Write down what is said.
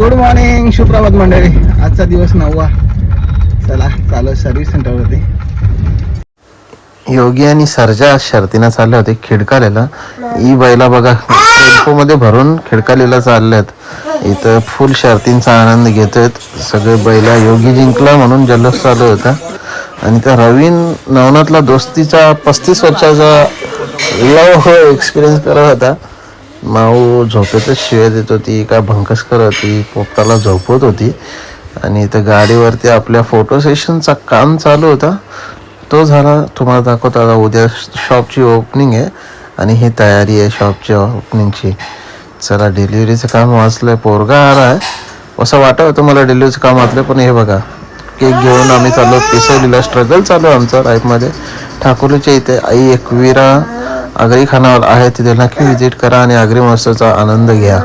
Good morning, सुप्रभात मंडळी. आजचा दिवस 9वा. चला चालू सर्व्हिस सेंटरवरती. योगी आणि सर्जा शर्तीनं चालले होते खिडकालेला. ई बैला बघा टेम्पो मध्ये भरून खिडकालीला चालल्यात. इथं फुल शर्तींचा आनंद घेतोय सगळे बैला. योगी जिंकला म्हणून जल्लोष चालू होता. आणि त्या रवीन नवनाथला दोस्तीचा 35 वर्षाचा लव एक्सपिरियन्स करत होता. माऊ झोपेतच शिव्या देत होती, काय भंकस करत होती, पोपटाला झोपवत होती. आणि इथं गाडीवरती आपल्या फोटो सेशनचा काम चालू होता. तो झाला. तुम्हाला दाखवतो आता. उद्या शॉपची ओपनिंग आहे आणि ही तयारी आहे शॉपच्या ओपनिंगची. चला डिलिव्हरीचं काम वाचलंय. पोरगा आला आहे असं वाटत होतं मला डिलिव्हरीचं काम वाचलं. पण हे बघा केक घेऊन आम्ही चाललो पिसवलीला. स्ट्रगल चालू आहे आमचा लाईफमध्ये. ठाकुरीच्या इथे आई एकविरा आगरी खानावर आहे, तिथे नक्की व्हिजिट करा आणि आगरी महोत्सवाचा आनंद घ्या.